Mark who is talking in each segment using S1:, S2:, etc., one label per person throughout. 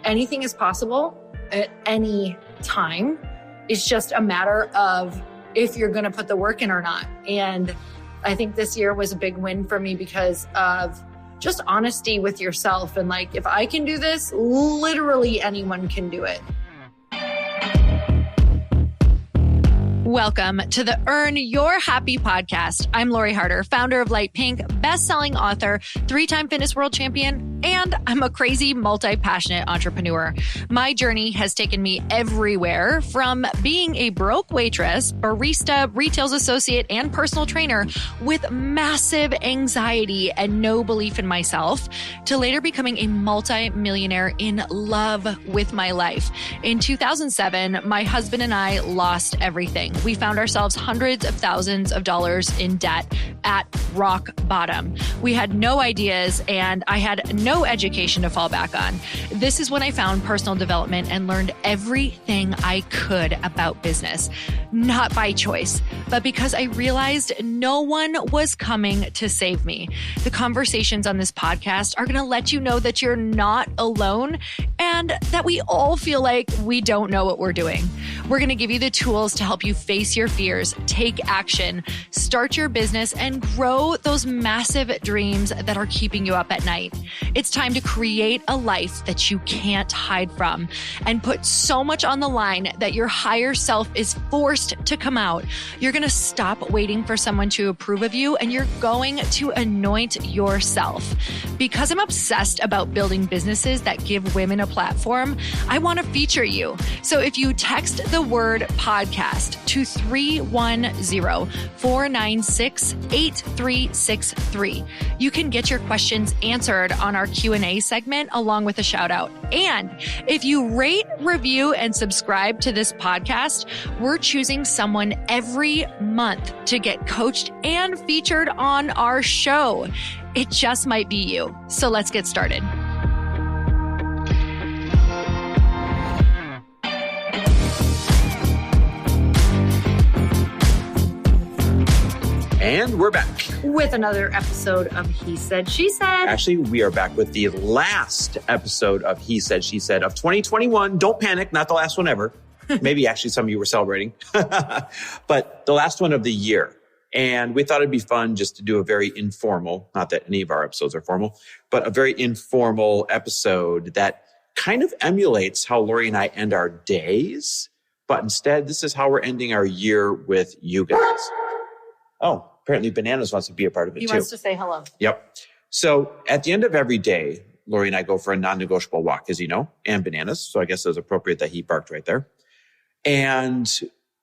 S1: anything is possible at any time. It's just a matter of if you're going to put the work in or not. And I think this year was a big win for me because of just honesty with yourself. And like, if I can do this, literally anyone can do it.
S2: Welcome to the Earn Your Happy podcast. I'm Lori Harder, founder of Light Pink, best-selling author, 3-time fitness world champion, and I'm a crazy, multi-passionate entrepreneur. My journey has taken me everywhere, from being a broke waitress, barista, retail associate, and personal trainer with massive anxiety and no belief in myself, to later becoming a multi-millionaire in love with my life. In 2007, my husband and I lost everything. We found ourselves hundreds of thousands of dollars in debt at rock bottom. We had no ideas and I had no education to fall back on. This is when I found personal development and learned everything I could about business, not by choice, but because I realized no one was coming to save me. The conversations on this podcast are going to let you know that you're not alone and that we all feel like we don't know what we're doing. We're going to give you the tools to help you face your fears, take action, start your business, and grow those massive dreams that are keeping you up at night. It's time to create a life that you can't hide from and put so much on the line that your higher self is forced to come out. You're going to stop waiting for someone to approve of you and you're going to anoint yourself. Because I'm obsessed about building businesses that give women a platform, I want to feature you. So if you text the word podcast to 310-496-8363, you can get your questions answered on our Q&A segment along with a shout out. And if you rate, review, and subscribe to this podcast, we're choosing someone every month to get coached and featured on our show. It just might be you. So let's get started.
S3: And we're back
S1: with another episode of He Said, She Said.
S3: Actually, we are back with the last episode of He Said, She Said of 2021. Don't panic, not the last one ever. Maybe actually some of you were celebrating, but the last one of the year. And we thought it'd be fun just to do a very informal, not that any of our episodes are formal, but a very informal episode that kind of emulates how Lori and I end our days. But instead, this is how we're ending our year with you guys. Oh, apparently Bananas wants to be a part of it too.
S1: He wants to say hello.
S3: Yep. So at the end of every day, Lori and I go for a non-negotiable walk, as you know, and Bananas. So I guess it was appropriate that he barked right there. And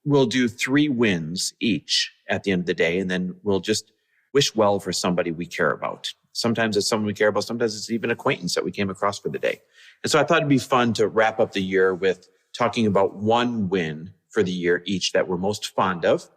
S3: we'll do 3 wins each at the end of the day. And then we'll just wish well for somebody we care about. Sometimes it's someone we care about. Sometimes it's even an acquaintance that we came across for the day. And so I thought it'd be fun to wrap up the year with talking about 1 win for the year each that we're most fond of.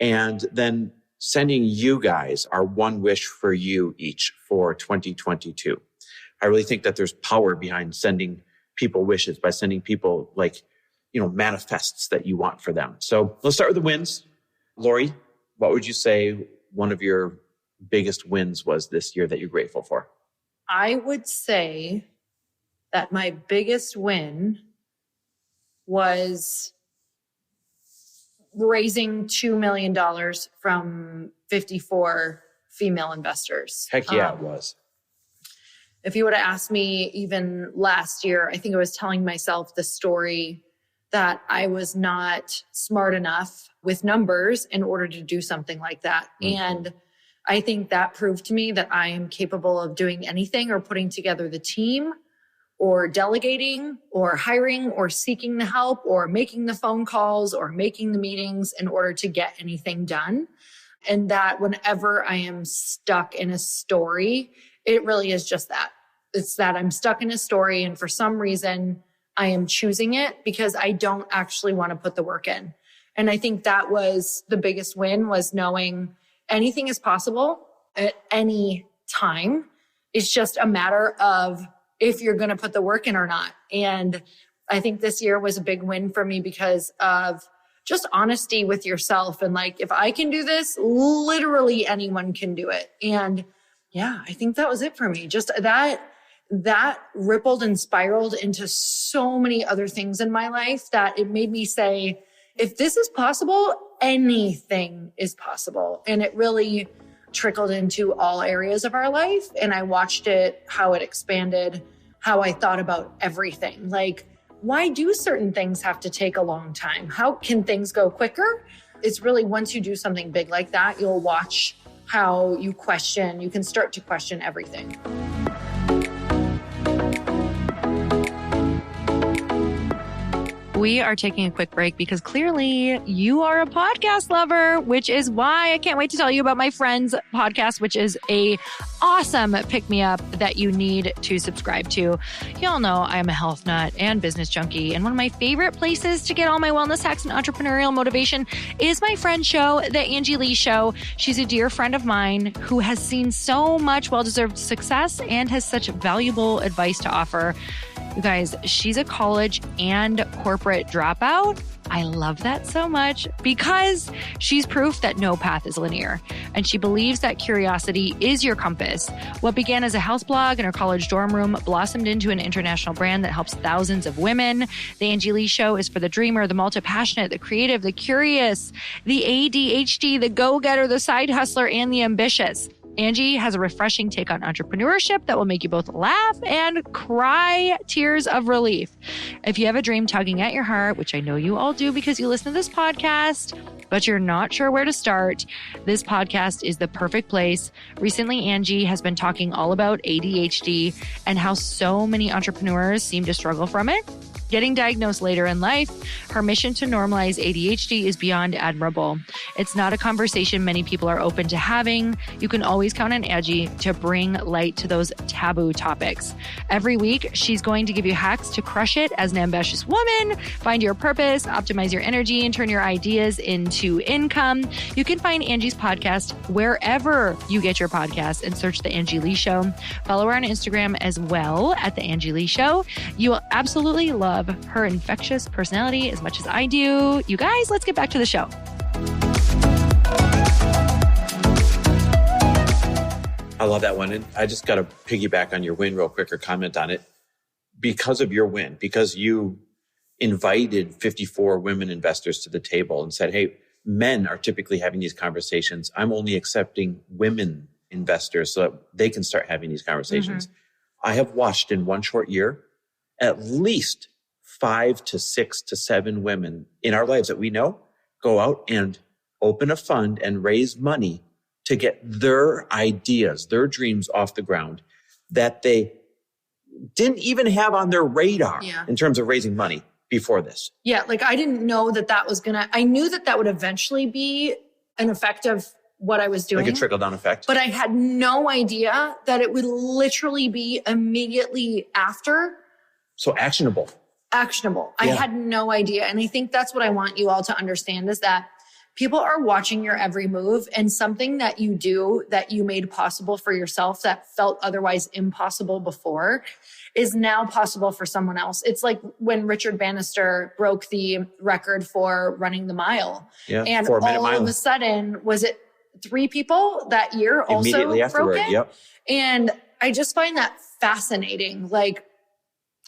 S3: And then sending you guys our 1 wish for you each for 2022. I really think that there's power behind sending people wishes, by sending people manifests that you want for them. So let's start with the wins. Lori, what would you say one of your biggest wins was this year that you're grateful for?
S1: I would say that my biggest win was raising $2 million from 54 female investors.
S3: Heck yeah, it was.
S1: If you would have asked me even last year, I think I was telling myself the story that I was not smart enough with numbers in order to do something like that. Mm-hmm. And I think that proved to me that I am capable of doing anything, or putting together the team, or delegating, or hiring, or seeking the help, or making the phone calls, or making the meetings in order to get anything done. And that whenever I am stuck in a story, it really is just that. It's that I'm stuck in a story, and for some reason I am choosing it because I don't actually want to put the work in. And I think that was the biggest win, was knowing anything is possible at any time. It's just a matter of if you're going to put the work in or not. And I think this year was a big win for me because of just honesty with yourself. And like, if I can do this, literally anyone can do it. And yeah, I think that was it for me. Just that rippled and spiraled into so many other things in my life that it made me say, if this is possible, anything is possible. And it really trickled into all areas of our life. And I watched it, how it expanded, how I thought about everything. Like, why do certain things have to take a long time? How can things go quicker? It's really, once you do something big like that, you'll watch how you can start to question everything.
S2: We are taking a quick break because clearly you are a podcast lover, which is why I can't wait to tell you about my friend's podcast, which is a awesome pick-me-up that you need to subscribe to. Y'all know I'm a health nut and business junkie, and one of my favorite places to get all my wellness hacks and entrepreneurial motivation is my friend's show, The Angie Lee Show. She's a dear friend of mine who has seen so much well-deserved success and has such valuable advice to offer. You guys, she's a college and corporate dropout. I love that so much because she's proof that no path is linear. And she believes that curiosity is your compass. What began as a house blog in her college dorm room blossomed into an international brand that helps thousands of women. The Angie Lee Show is for the dreamer, the multi-passionate, the creative, the curious, the ADHD, the go-getter, the side hustler, and the ambitious. Angie has a refreshing take on entrepreneurship that will make you both laugh and cry tears of relief. If you have a dream tugging at your heart, which I know you all do because you listen to this podcast, but you're not sure where to start, this podcast is the perfect place. Recently, Angie has been talking all about ADHD and how so many entrepreneurs seem to struggle from it. Getting diagnosed later in life, her mission to normalize ADHD is beyond admirable. It's not a conversation many people are open to having. You can always count on Angie to bring light to those taboo topics. Every week, she's going to give you hacks to crush it as an ambitious woman, find your purpose, optimize your energy, and turn your ideas into income. You can find Angie's podcast wherever you get your podcast and search The Angie Lee Show. Follow her on Instagram as well at The Angie Lee Show. You will absolutely love her infectious personality as much as I do. You guys, let's get back to the show.
S3: I love that one. And I just got to piggyback on your win real quick or comment on it. Because of your win, because you invited 54 women investors to the table and said, hey, men are typically having these conversations. I'm only accepting women investors so that they can start having these conversations. Mm-hmm. I have watched in one short year at least 5 to 6 to 7 women in our lives that we know go out and open a fund and raise money to get their ideas, their dreams off the ground that they didn't even have on their radar in terms of raising money before this.
S1: Yeah, like I didn't know that was I knew that would eventually be an effect of what I was doing.
S3: Like a trickle-down effect.
S1: But I had no idea that it would literally be immediately after.
S3: So actionable.
S1: Yeah. I had no idea. And I think that's what I want you all to understand is that people are watching your every move, and something that you do that you made possible for yourself that felt otherwise impossible before is now possible for someone else. It's like when Richard Bannister broke the record for running the mile. Yeah, and all of a sudden, was it 3 people that year also broke it? Yep. And I just find that fascinating. Like,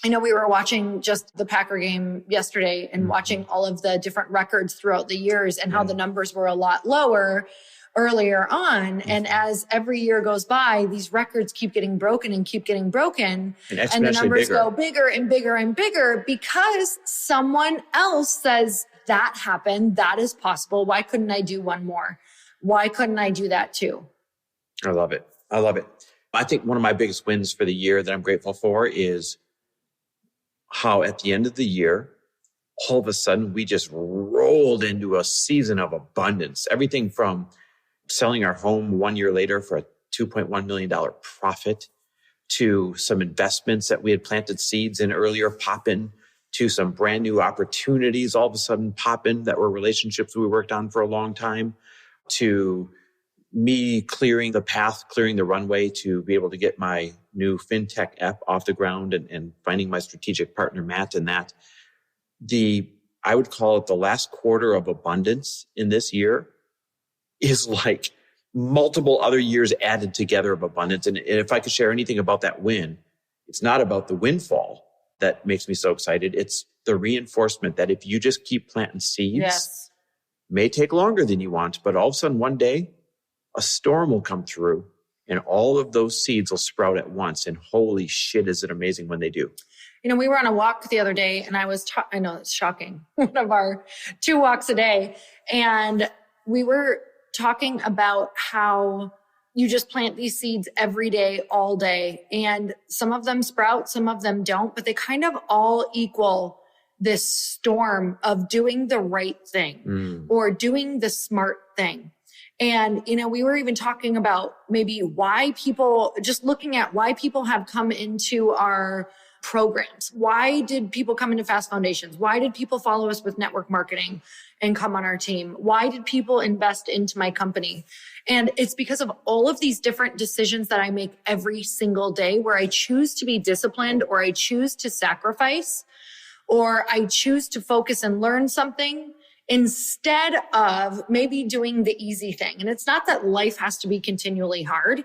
S1: I know we were watching just the Packer game yesterday and watching all of the different records throughout the years and how the numbers were a lot lower earlier on. And as every year goes by, these records keep getting broken and keep getting broken. And the numbers go bigger and bigger and bigger because someone else says that happened. That is possible. Why couldn't I do one more? Why couldn't I do that too?
S3: I love it. I think one of my biggest wins for the year that I'm grateful for is how at the end of the year, all of a sudden we just rolled into a season of abundance. Everything from selling our home 1 year later for a $2.1 million profit to some investments that we had planted seeds in earlier popping to some brand new opportunities all of a sudden popping that were relationships we worked on for a long time to me clearing the path, clearing the runway to be able to get my new fintech app off the ground and finding my strategic partner, Matt, in that. I would call it the last quarter of abundance in this year is like multiple other years added together of abundance. And if I could share anything about that win, It's not about the windfall that makes me so excited. It's the reinforcement that if you just keep planting seeds,
S1: Yes.
S3: may take longer than you want, but all of a sudden one day a storm will come through and all of those seeds will sprout at once. And holy shit, is it amazing when they do.
S1: We were on a walk the other day and I know it's shocking, one of our 2 walks a day. And we were talking about how you just plant these seeds every day, all day. And some of them sprout, some of them don't, but they kind of all equal this storm of doing the right thing or doing the smart thing. And, we were even talking about maybe just looking at why people have come into our programs. Why did people come into Fast Foundations? Why did people follow us with network marketing and come on our team? Why did people invest into my company? And it's because of all of these different decisions that I make every single day where I choose to be disciplined or I choose to sacrifice or I choose to focus and learn something instead of maybe doing the easy thing. And it's not that life has to be continually hard,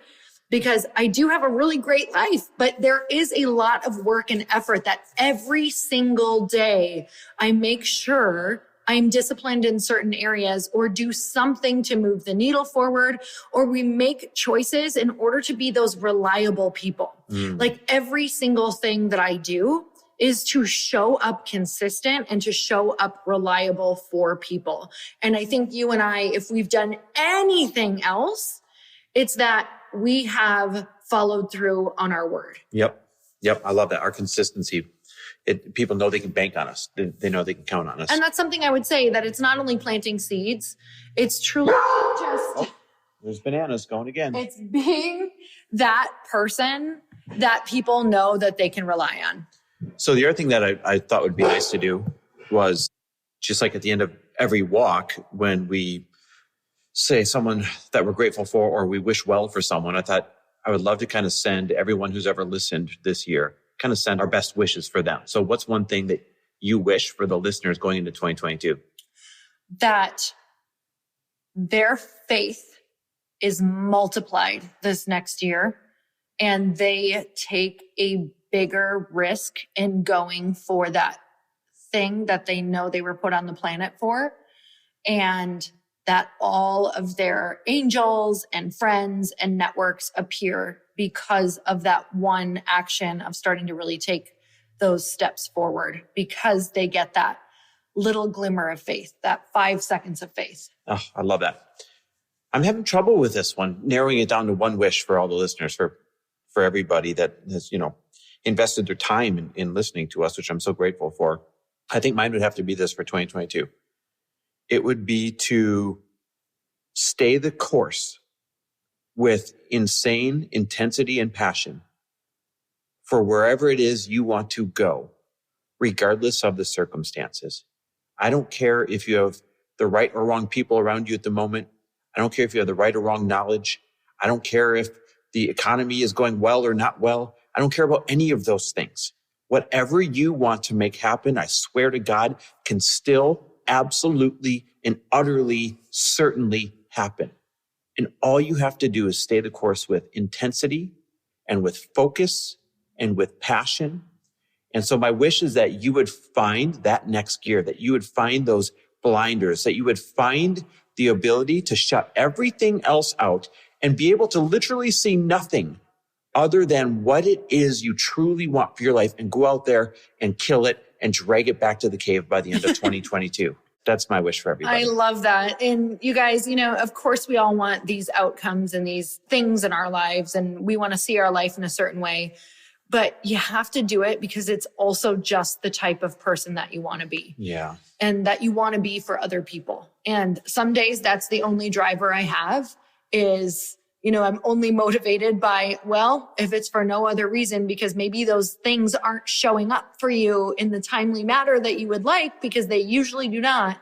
S1: because I do have a really great life, but there is a lot of work and effort that every single day I make sure I'm disciplined in certain areas or do something to move the needle forward, or we make choices in order to be those reliable people. Like every single thing that I do is to show up consistent and to show up reliable for people. And I think you and I, if we've done anything else, it's that we have followed through on our word.
S3: Yep. I love that. Our consistency. People know they can bank on us. They know they can count on us.
S1: And that's something I would say, that it's not only planting seeds, it's truly just...
S3: There's bananas going again.
S1: It's being that person that people know that they can rely on.
S3: So the other thing that I thought would be nice to do was just like at the end of every walk, when we say someone that we're grateful for or we wish well for someone, I thought I would love to kind of send everyone who's ever listened this year, kind of send our best wishes for them. So what's one thing that you wish for the listeners going into 2022?
S1: That their faith is multiplied this next year and they take a bigger risk in going for that thing that they know they were put on the planet for, and that all of their angels and friends and networks appear because of that one action of starting to really take those steps forward, because they get that little glimmer of faith, that 5 seconds of faith.
S3: Oh, I love that. I'm having trouble with this one, narrowing it down to one wish for all the listeners, for everybody that has, invested their time in listening to us, which I'm so grateful for. I think mine would have to be this for 2022. It would be to stay the course with insane intensity and passion for wherever it is you want to go, regardless of the circumstances. I don't care if you have the right or wrong people around you at the moment. I don't care if you have the right or wrong knowledge. I don't care if the economy is going well or not well. I don't care about any of those things. Whatever you want to make happen, I swear to God, can still absolutely and utterly certainly happen. And all you have to do is stay the course with intensity and with focus and with passion. And so my wish is that you would find that next gear, that you would find those blinders, that you would find the ability to shut everything else out and be able to literally see nothing other than what it is you truly want for your life, and go out there and kill it and drag it back to the cave by the end of 2022. That's my wish for everybody.
S1: I love that. And you guys, of course we all want these outcomes and these things in our lives, and we want to see our life in a certain way, but you have to do it because it's also just the type of person that you want to be.
S3: Yeah.
S1: And that you want to be for other people. And some days that's the only driver I have is, I'm only motivated by, if it's for no other reason, because maybe those things aren't showing up for you in the timely manner that you would like, because they usually do not.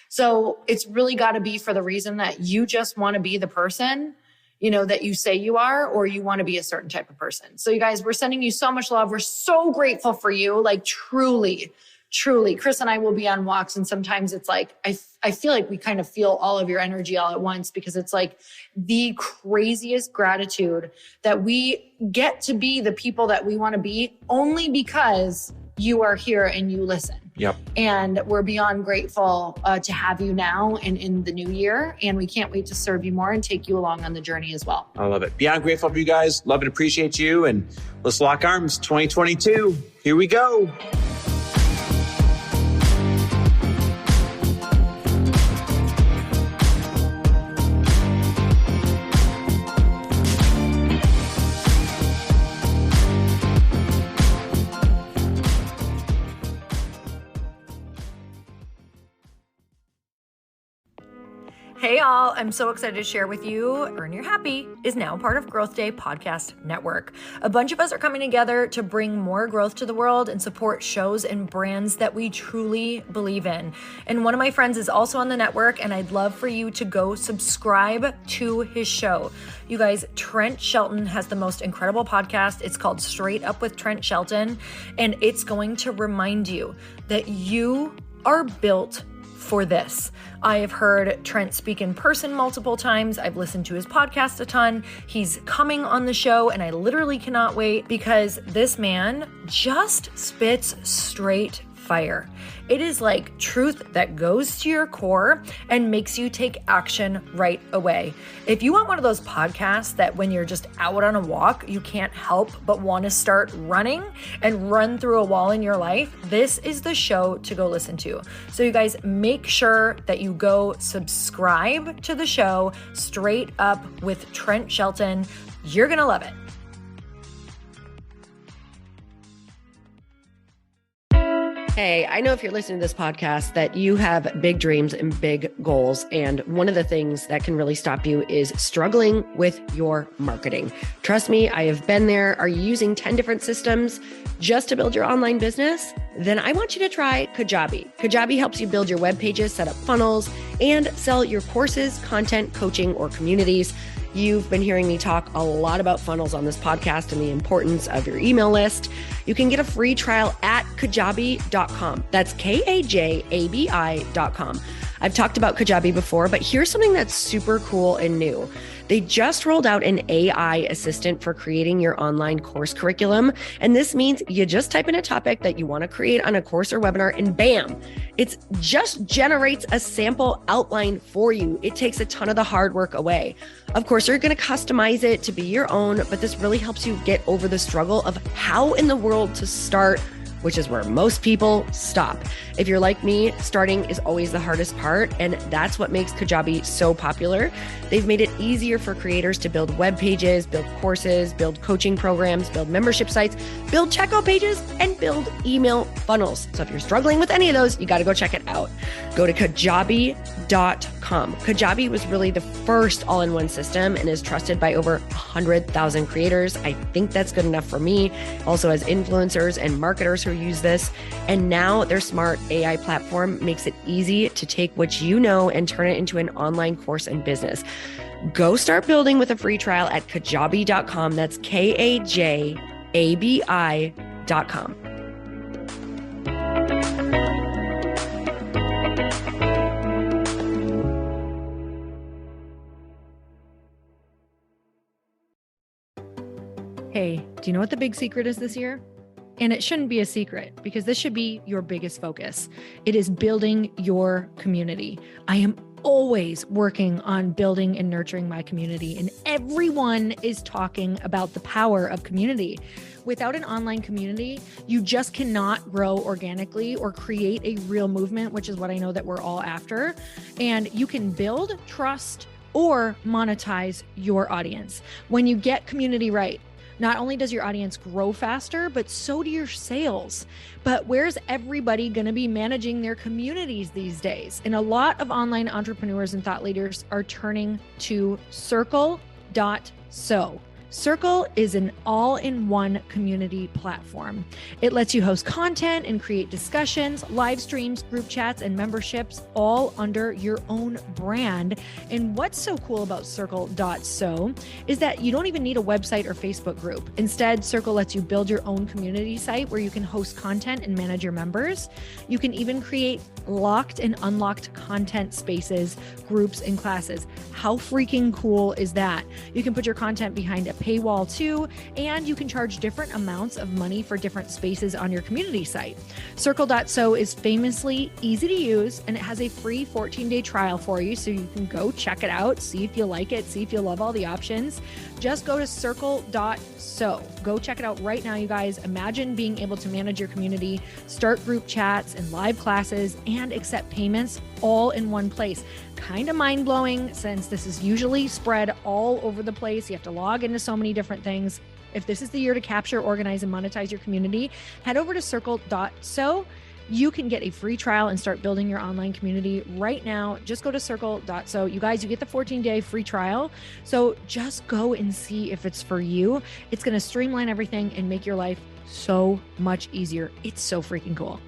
S1: So it's really got to be for the reason that you just want to be the person, that you say you are, or you want to be a certain type of person. So you guys, we're sending you so much love. We're so grateful for you. Like truly, truly, Chris and I will be on walks, and sometimes it's like, I feel like we kind of feel all of your energy all at once, because it's like the craziest gratitude that we get to be the people that we want to be only because you are here and you listen.
S3: Yep.
S1: And we're beyond grateful to have you now and in the new year. And we can't wait to serve you more and take you along on the journey as well.
S3: I love it. Beyond grateful for you guys. Love and appreciate you. And let's lock arms. 2022. Here we go.
S2: Hey all, I'm so excited to share with you, Earn Your Happy is now part of Growth Day Podcast Network. A bunch of us are coming together to bring more growth to the world and support shows and brands that we truly believe in. And one of my friends is also on the network, and I'd love for you to go subscribe to his show. You guys, Trent Shelton has the most incredible podcast. It's called Straight Up with Trent Shelton, and it's going to remind you that you are built for this. I have heard Trent speak in person multiple times. I've listened to his podcast a ton. He's coming on the show, and I literally cannot wait, because this man just spits straight fire. It is like truth that goes to your core and makes you take action right away. If you want one of those podcasts that when you're just out on a walk, you can't help but want to start running and run through a wall in your life, this is the show to go listen to. So you guys, make sure that you go subscribe to the show, Straight Up with Trent Shelton. You're going to love it.
S4: Hey, I know if you're listening to this podcast that you have big dreams and big goals. And one of the things that can really stop you is struggling with your marketing. Trust me, I have been there. Are you using 10 different systems just to build your online business? Then I want you to try Kajabi. Kajabi helps you build your web pages, set up funnels, and sell your courses, content, coaching, or communities. You've been hearing me talk a lot about funnels on this podcast and the importance of your email list. You can get a free trial at kajabi.com. That's Kajabi.com. I've talked about Kajabi before, but here's something that's super cool and new. They just rolled out an AI assistant for creating your online course curriculum. And this means you just type in a topic that you want to create on a course or webinar, and bam, it just generates a sample outline for you. It takes a ton of the hard work away. Of course, you're going to customize it to be your own, but this really helps you get over the struggle of how in the world to start, which is where most people stop. If you're like me, starting is always the hardest part, and that's what makes Kajabi so popular. They've made it easier for creators to build web pages, build courses, build coaching programs, build membership sites, build checkout pages, and build email funnels. So if you're struggling with any of those, you got to go check it out. Go to Kajabi.com. Kajabi was really the first all-in-one system and is trusted by over 100,000 creators. I think that's good enough for me. Also has influencers and marketers who use this. And now their smart AI platform makes it easy to take what you know and turn it into an online course and business. Go start building with a free trial at Kajabi.com. That's Kajabi.com.
S2: Hey, do you know what the big secret is this year? And it shouldn't be a secret, because this should be your biggest focus. It is building your community. I am always working on building and nurturing my community, and everyone is talking about the power of community. Without an online community, you just cannot grow organically or create a real movement, which is what I know that we're all after. And you can build trust or monetize your audience. When you get community right, not only does your audience grow faster, but so do your sales. But where's everybody going to be managing their communities these days? And a lot of online entrepreneurs and thought leaders are turning to Circle.so. Circle is an all-in-one community platform. It lets you host content and create discussions, live streams, group chats, and memberships all under your own brand. And what's so cool about Circle.so is that you don't even need a website or Facebook group. Instead, Circle lets you build your own community site where you can host content and manage your members. You can even create locked and unlocked content spaces, groups, and classes. How freaking cool is that? You can put your content behind a paywall too, and you can charge different amounts of money for different spaces on your community site. Circle.so is famously easy to use, and it has a free 14-day trial for you, so you can go check it out, see if you like it, see if you love all the options. Just go to circle.so. Go check it out right now, you guys. Imagine being able to manage your community, start group chats and live classes, and accept payments all in one place. Kind of mind-blowing, since this is usually spread all over the place. You have to log into so many different things. If this is the year to capture, organize, and monetize your community, head over to circle.so. You can get a free trial and start building your online community right now. Just go to circle.so. You guys, you get the 14-day free trial. So just go and see if it's for you. It's going to streamline everything and make your life so much easier. It's so freaking cool.